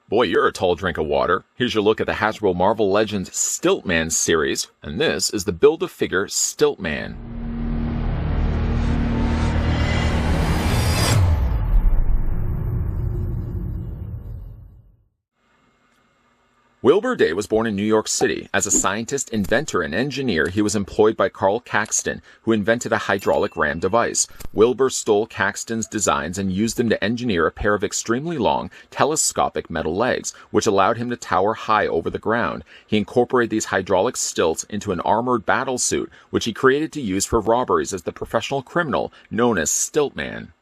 Boy, you're a tall drink of water. Here's your look at the Hasbro Marvel Legends Stiltman series, and this is the Build-A-Figure Stiltman. Wilbur Day was born in New York City. As a scientist, inventor, and engineer, he was employed by Carl Caxton, who invented a hydraulic ram device. Wilbur stole Caxton's designs and used them to engineer a pair of extremely long, telescopic metal legs, which allowed him to tower high over the ground. He incorporated these hydraulic stilts into an armored battle suit, which he created to use for robberies as the professional criminal known as Stiltman.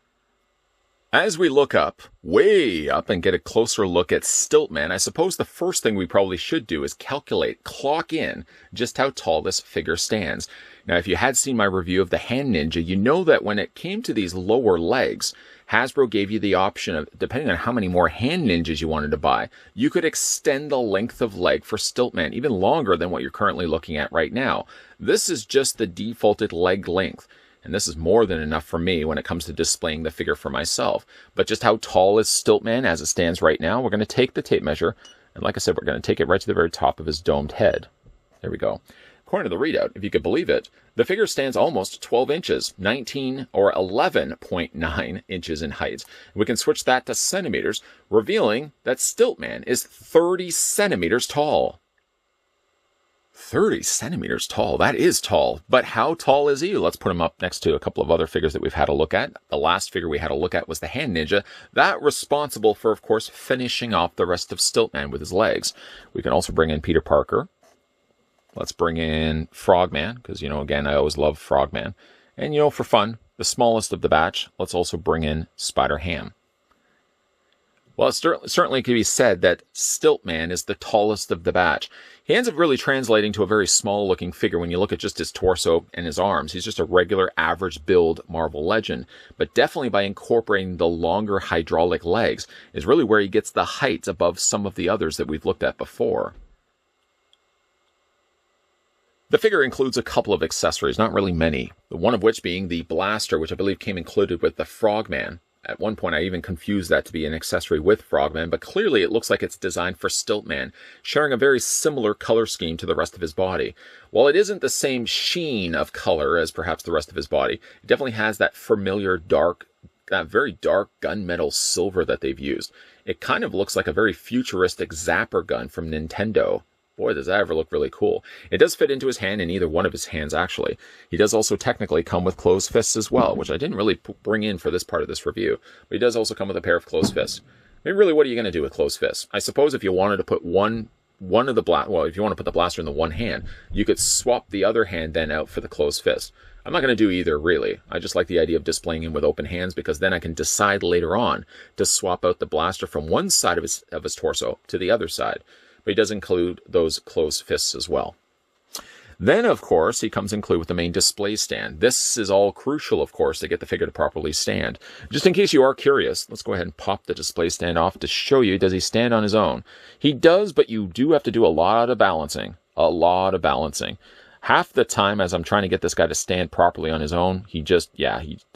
As we look up, way up, and get a closer look at Stiltman, I suppose the first thing we probably should do is clock in just how tall this figure stands. Now, if you had seen my review of the Hand Ninja, you know that when it came to these lower legs, Hasbro gave you the option of, depending on how many more Hand Ninjas you wanted to buy, you could extend the length of leg for Stiltman even longer than what you're currently looking at right now. This is just the defaulted leg length. And this is more than enough for me when it comes to displaying the figure for myself. But just how tall is Stiltman as it stands right now? We're going to take the tape measure, and like I said, we're going to take it right to the very top of his domed head. There we go. According to the readout, if you could believe it, the figure stands almost 12 inches, 19 or 11.9 inches in height. We can switch that to centimeters, revealing that Stiltman is 30 centimeters tall. 30 centimeters tall. That is tall. But how tall is he? Let's put him up next to a couple of other figures that we've had a look at. The last figure we had a look at was the Hand Ninja. That responsible for, of course, finishing off the rest of Stiltman with his legs. We can also bring in Peter Parker. Let's bring in Frogman, because, again, I always love Frogman. And, for fun, the smallest of the batch, let's also bring in Spider-Ham. Well, it certainly can be said that Stiltman is the tallest of the batch. He ends up really translating to a very small-looking figure when you look at just his torso and his arms. He's just a regular, average-build Marvel Legend. But definitely by incorporating the longer hydraulic legs is really where he gets the height above some of the others that we've looked at before. The figure includes a couple of accessories, not really many. One of which being the blaster, which I believe came included with the Frogman. At one point, I even confused that to be an accessory with Frogman, but clearly it looks like it's designed for Stiltman, sharing a very similar color scheme to the rest of his body. While it isn't the same sheen of color as perhaps the rest of his body, it definitely has that familiar that very dark gunmetal silver that they've used. It kind of looks like a very futuristic zapper gun from Nintendo. Boy, does that ever look really cool. It does fit into his hand, in either one of his hands, actually. He does also technically come with closed fists as well, which I didn't really bring in for this part of this review. But he does also come with a pair of closed fists. I mean, really, what are you going to do with closed fists? I suppose if you wanted to put if you want to put the blaster in the one hand, you could swap the other hand then out for the closed fist. I'm not going to do either, really. I just like the idea of displaying him with open hands, because then I can decide later on to swap out the blaster from one side of his torso to the other side. But he does include those closed fists as well. Then, of course, he comes included with the main display stand. This is all crucial, of course, to get the figure to properly stand. Just in case you are curious, let's go ahead and pop the display stand off to show you, does he stand on his own? He does, but you do have to do a lot of balancing. A lot of balancing. Half the time, as I'm trying to get this guy to stand properly on his own, there's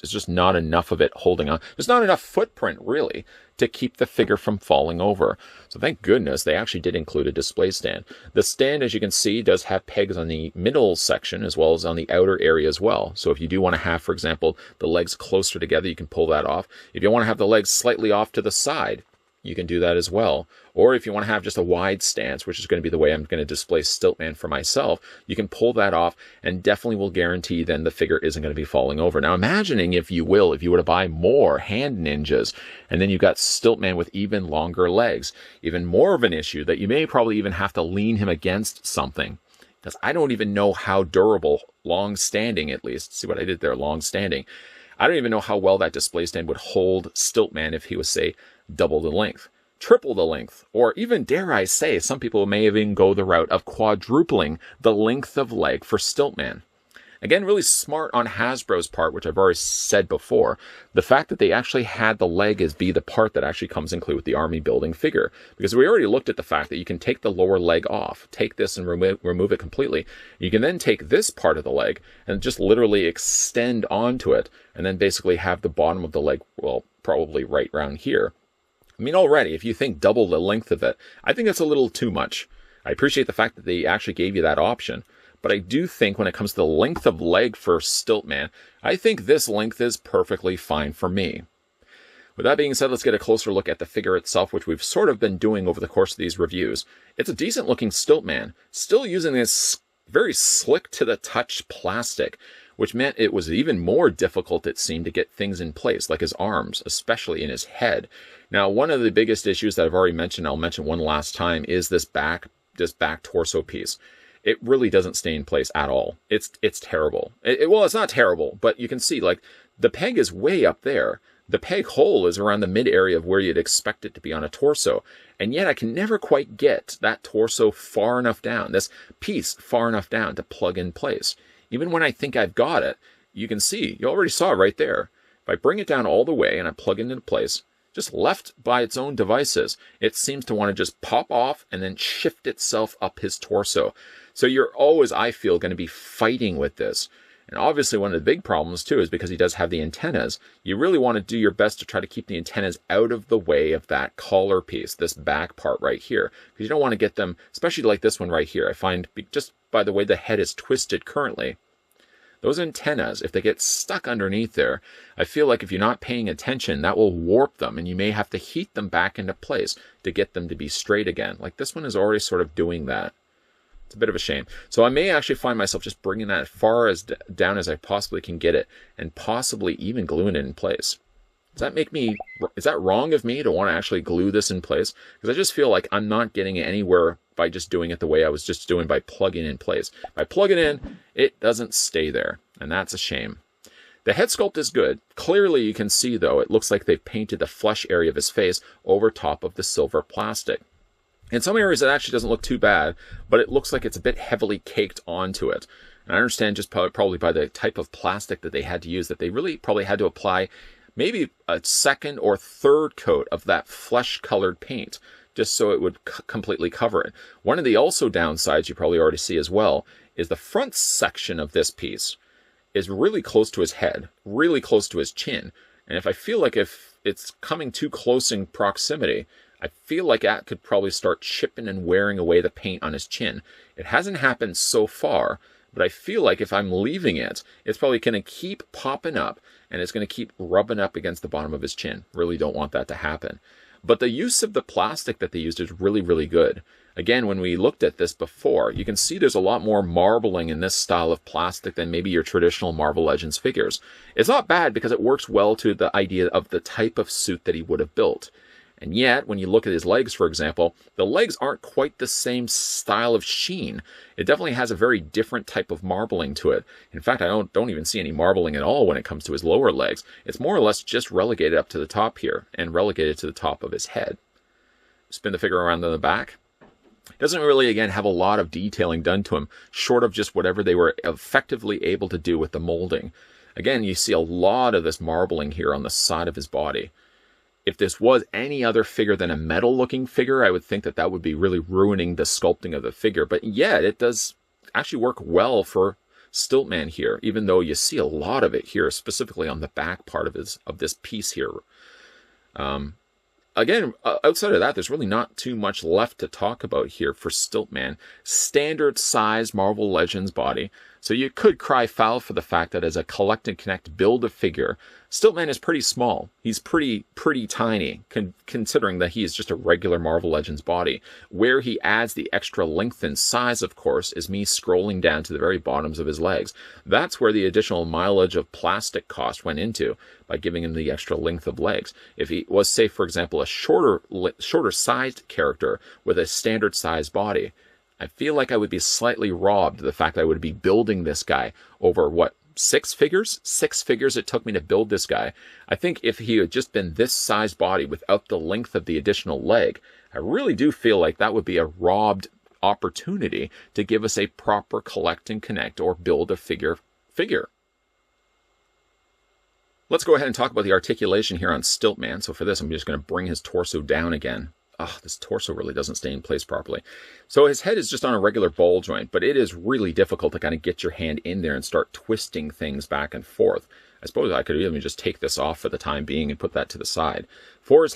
just not enough of it holding on. There's not enough footprint, really, to keep the figure from falling over. So thank goodness they actually did include a display stand. The stand, as you can see, does have pegs on the middle section as well as on the outer area as well. So if you do want to have, for example, the legs closer together, you can pull that off. If you want to have the legs slightly off to the side, you can do that as well. Or if you want to have just a wide stance, which is going to be the way I'm going to display Stiltman for myself, you can pull that off and definitely will guarantee then the figure isn't going to be falling over. Now, imagining, if you were to buy more Hand Ninjas, and then you've got Stiltman with even longer legs, even more of an issue that you may probably even have to lean him against something. Because I don't even know how durable, long-standing at least, see what I did there, long-standing, I don't even know how well that display stand would hold Stiltman if he was, say, double the length, triple the length, or even, dare I say, some people may even go the route of quadrupling the length of leg for Stiltman. Again, really smart on Hasbro's part, which I've already said before, the fact that they actually had the leg as be the part that actually comes included with the army building figure. Because we already looked at the fact that you can take the lower leg off, take this and remove it completely. You can then take this part of the leg and just literally extend onto it, and then basically have the bottom of the leg, well, probably right around here, I mean, already, if you think double the length of it, I think that's a little too much. I appreciate the fact that they actually gave you that option. But I do think when it comes to the length of leg for Stiltman, I think this length is perfectly fine for me. With that being said, let's get a closer look at the figure itself, which we've sort of been doing over the course of these reviews. It's a decent looking Stiltman, still using this very slick to the touch plastic, which meant it was even more difficult, it seemed, to get things in place, like his arms, especially in his head. Now, one of the biggest issues that I've already mentioned, I'll mention one last time, is this back torso piece. It really doesn't stay in place at all. It's terrible. Well, it's not terrible, but you can see, like, the peg is way up there. The peg hole is around the mid area of where you'd expect it to be on a torso. And yet I can never quite get that torso far enough down, this piece far enough down to plug in place. Even when I think I've got it, you can see, you already saw it right there. If I bring it down all the way and I plug it into place, just left by its own devices, it seems to want to just pop off and then shift itself up his torso. So you're always, I feel, going to be fighting with this. And obviously one of the big problems too is because he does have the antennas, you really want to do your best to try to keep the antennas out of the way of that collar piece, this back part right here. Because you don't want to get them, especially like this one right here. I find just by the way the head is twisted currently, those antennas, if they get stuck underneath there, I feel like if you're not paying attention, that will warp them and you may have to heat them back into place to get them to be straight again. Like this one is already sort of doing that. It's a bit of a shame. So I may actually find myself just bringing that as far as down as I possibly can get it and possibly even gluing it in place. Does that make me, is that wrong of me to want to actually glue this in place? Because I just feel like I'm not getting it anywhere by just doing it the way I was just doing by plugging in place. If I plug it in, it doesn't stay there, and that's a shame. The head sculpt is good. Clearly you can see though, it looks like they've painted the flesh area of his face over top of the silver plastic. In some areas it actually doesn't look too bad, but it looks like it's a bit heavily caked onto it. And I understand just probably by the type of plastic that they had to use that they really probably had to apply maybe a second or third coat of that flesh-colored paint just so it would completely cover it. One of the also downsides you probably already see as well is the front section of this piece is really close to his head, really close to his chin. And if I feel like if it's coming too close in proximity, I feel like that could probably start chipping and wearing away the paint on his chin. It hasn't happened so far, but I feel like if I'm leaving it, it's probably going to keep popping up and it's going to keep rubbing up against the bottom of his chin. Really don't want that to happen. But the use of the plastic that they used is really, really good. Again, when we looked at this before, you can see there's a lot more marbling in this style of plastic than maybe your traditional Marvel Legends figures. It's not bad because it works well to the idea of the type of suit that he would have built. And yet, when you look at his legs, for example, the legs aren't quite the same style of sheen. It definitely has a very different type of marbling to it. In fact, I don't even see any marbling at all when it comes to his lower legs. It's more or less just relegated up to the top here and relegated to the top of his head. Spin the figure around on the back. Doesn't really, again, have a lot of detailing done to him, short of just whatever they were effectively able to do with the molding. Again, you see a lot of this marbling here on the side of his body. If this was any other figure than a metal-looking figure, I would think that that would be really ruining the sculpting of the figure. But yet, it does actually work well for Stiltman here, even though you see a lot of it here, specifically on the back part of this piece here. Again, outside of that, there's really not too much left to talk about here for Stiltman. Standard size Marvel Legends body. So you could cry foul for the fact that as a collect and connect Build-A-Figure, Stiltman is pretty small. He's pretty tiny, considering that he is just a regular Marvel Legends body. Where he adds the extra length and size, of course, is me scrolling down to the very bottoms of his legs. That's where the additional mileage of plastic cost went into, by giving him the extra length of legs. If he was, say, for example, a shorter sized character with a standard sized body, I feel like I would be slightly robbed of the fact that I would be building this guy over, what, 6 figures? 6 figures it took me to build this guy. I think if he had just been this size body without the length of the additional leg, I really do feel like that would be a robbed opportunity to give us a proper collect and connect or Build-A-Figure figure. Let's go ahead and talk about the articulation here on Stiltman. So for this, I'm just going to bring his torso down again. Oh, this torso really doesn't stay in place properly. So his head is just on a regular ball joint, but it is really difficult to kind of get your hand in there and start twisting things back and forth. I suppose I could even just take this off for the time being and put that to the side. For his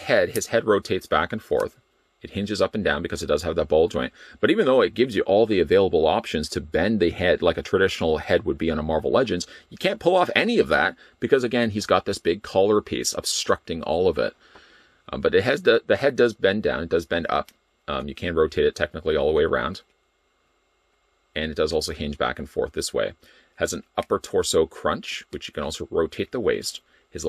head rotates back and forth. It hinges up and down because it does have that ball joint. But even though it gives you all the available options to bend the head like a traditional head would be on a Marvel Legends, you can't pull off any of that because, again, he's got this big collar piece obstructing all of it. But it has the head does bend down. It does bend up. You can rotate it technically all the way around. And it does also hinge back and forth this way. It has an upper torso crunch, which you can also rotate the waist. His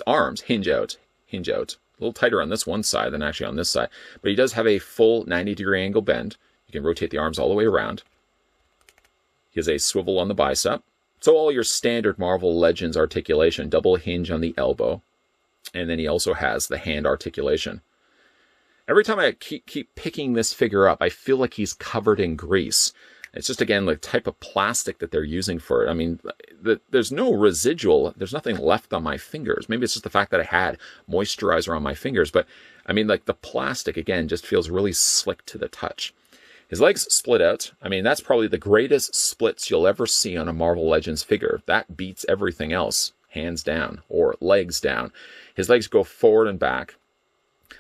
arms hinge out. A little tighter on this one side than actually on this side. But he does have a full 90-degree angle bend. You can rotate the arms all the way around. He has a swivel on the bicep. So all your standard Marvel Legends articulation, double hinge on the elbow. And then he also has the hand articulation. Every time I keep picking this figure up, I feel like he's covered in grease. It's just, again, the type of plastic that they're using for it. I mean, there's no residual. There's nothing left on my fingers. Maybe it's just the fact that I had moisturizer on my fingers. But, I mean, like, the plastic, again, just feels really slick to the touch. His legs split out. I mean, that's probably the greatest splits you'll ever see on a Marvel Legends figure. That beats everything else, hands down, or legs down. His legs go forward and back.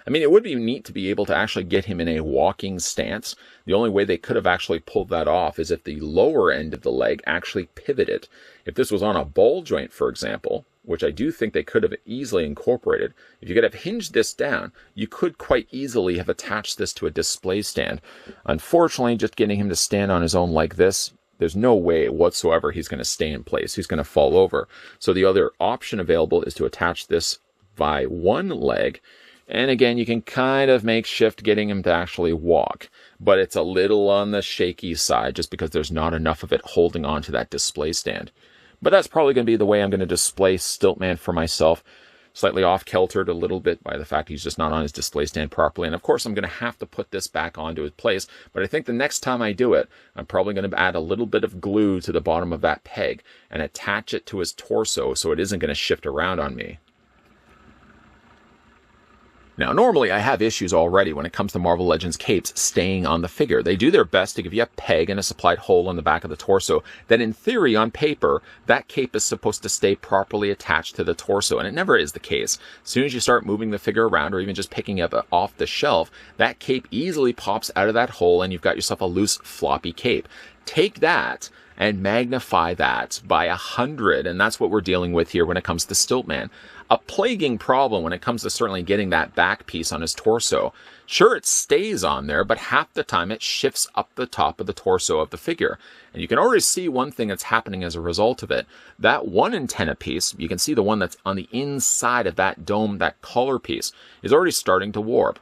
I mean, it would be neat to be able to actually get him in a walking stance. The only way they could have actually pulled that off is if the lower end of the leg actually pivoted. If this was on a ball joint, for example, which I do think they could have easily incorporated, if you could have hinged this down, you could quite easily have attached this to a display stand. Unfortunately, just getting him to stand on his own like this, there's no way whatsoever he's going to stay in place. He's going to fall over. So the other option available is to attach this by one leg. And again, you can kind of make shift getting him to actually walk, but it's a little on the shaky side just because there's not enough of it holding on to that display stand. But that's probably going to be the way I'm going to display Stiltman for myself. Slightly off-kiltered a little bit by the fact he's just not on his display stand properly. And of course, I'm going to have to put this back onto his place. But I think the next time I do it, I'm probably going to add a little bit of glue to the bottom of that peg and attach it to his torso so it isn't going to shift around on me. Now, normally I have issues already when it comes to Marvel Legends capes staying on the figure. They do their best to give you a peg and a supplied hole on the back of the torso. That in theory, on paper, that cape is supposed to stay properly attached to the torso, and it never is the case. As soon as you start moving the figure around or even just picking it up off the shelf, that cape easily pops out of that hole and you've got yourself a loose, floppy cape. Take that and magnify that by 100, and that's what we're dealing with here when it comes to Stiltman. A plaguing problem when it comes to certainly getting that back piece on his torso. Sure, it stays on there, but half the time it shifts up the top of the torso of the figure. And you can already see one thing that's happening as a result of it. That one antenna piece, you can see the one that's on the inside of that dome, that collar piece, is already starting to warp.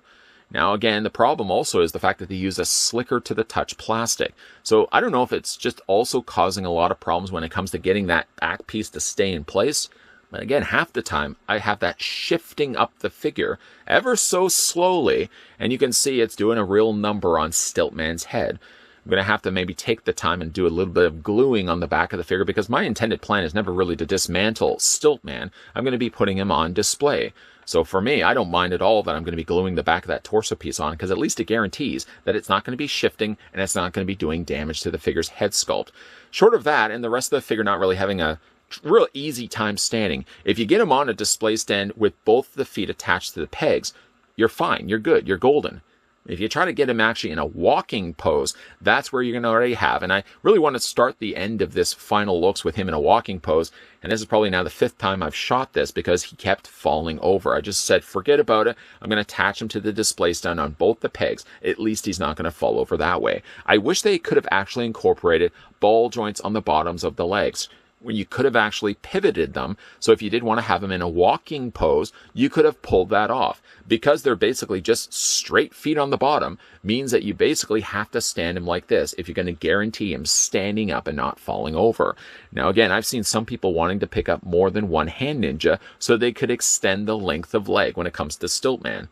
Now, again, the problem also is the fact that they use a slicker to the touch plastic. So I don't know if it's just also causing a lot of problems when it comes to getting that back piece to stay in place. But again, half the time I have that shifting up the figure ever so slowly, and you can see it's doing a real number on Stiltman's head. I'm going to have to maybe take the time and do a little bit of gluing on the back of the figure because my intended plan is never really to dismantle Stiltman. I'm going to be putting him on display. So for me, I don't mind at all that I'm going to be gluing the back of that torso piece on because at least it guarantees that it's not going to be shifting and it's not going to be doing damage to the figure's head sculpt. Short of that, and the rest of the figure not really having a real easy time standing, if you get him on a display stand with both the feet attached to the pegs, you're fine, you're good, you're golden. If you try to get him actually in a walking pose, that's where you're going to already have. And I really want to start the end of this final looks with him in a walking pose. And this is probably now the 5th time I've shot this because he kept falling over. I just said, forget about it. I'm going to attach him to the display stand on both the pegs. At least he's not going to fall over that way. I wish they could have actually incorporated ball joints on the bottoms of the legs, when you could have actually pivoted them. So if you did want to have them in a walking pose, you could have pulled that off. Because they're basically just straight feet on the bottom, means that you basically have to stand him like this if you're going to guarantee him standing up and not falling over. Now again, I've seen some people wanting to pick up more than one hand ninja so they could extend the length of leg when it comes to Stiltman.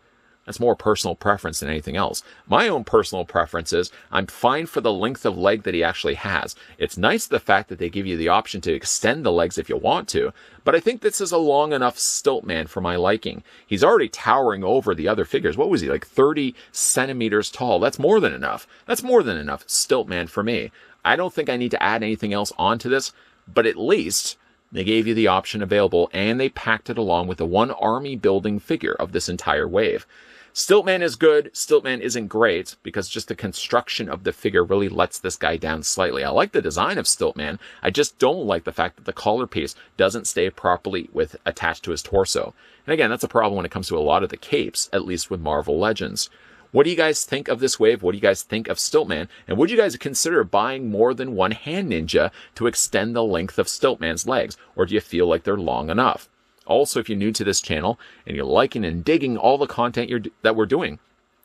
That's more personal preference than anything else. My own personal preference is I'm fine for the length of leg that he actually has. It's nice the fact that they give you the option to extend the legs if you want to, but I think this is a long enough Stiltman for my liking. He's already towering over the other figures. What was he, like 30 centimeters tall? That's more than enough. That's more than enough Stiltman for me. I don't think I need to add anything else onto this, but at least They gave you the option available, and they packed it along with the one army building figure of this entire wave. Stiltman is good. Stiltman isn't great because just the construction of the figure really lets this guy down slightly. I like the design of Stiltman. I just don't like the fact that the collar piece doesn't stay properly attached to his torso. And again, that's a problem when it comes to a lot of the capes, at least with Marvel Legends. What do you guys think of this wave? What do you guys think of Stiltman? And would you guys consider buying more than one hand ninja to extend the length of Stiltman's legs? Or do you feel like they're long enough? Also, if you're new to this channel and you're liking and digging all the content that we're doing,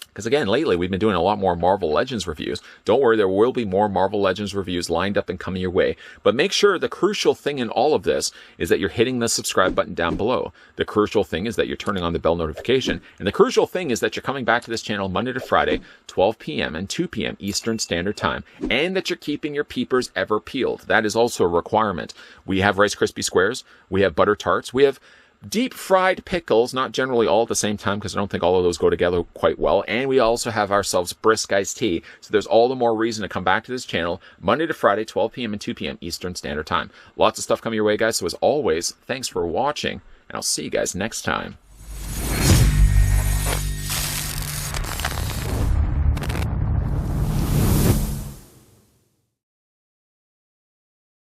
because again, lately we've been doing a lot more Marvel Legends reviews. Don't worry, there will be more Marvel Legends reviews lined up and coming your way. But make sure the crucial thing in all of this is that you're hitting the subscribe button down below. The crucial thing is that you're turning on the bell notification. And the crucial thing is that you're coming back to this channel Monday to Friday, 12 p.m. and 2 p.m. Eastern Standard Time. And that you're keeping your peepers ever peeled. That is also a requirement. We have Rice Krispie Squares. We have Butter Tarts. We have deep fried pickles, not generally all at the same time because I don't think all of those go together quite well. And we also have ourselves brisk iced tea. So there's all the more reason to come back to this channel Monday to Friday, 12 p.m. and 2 p.m. Eastern Standard Time. Lots of stuff coming your way, guys. So as always, thanks for watching, and I'll see you guys next time.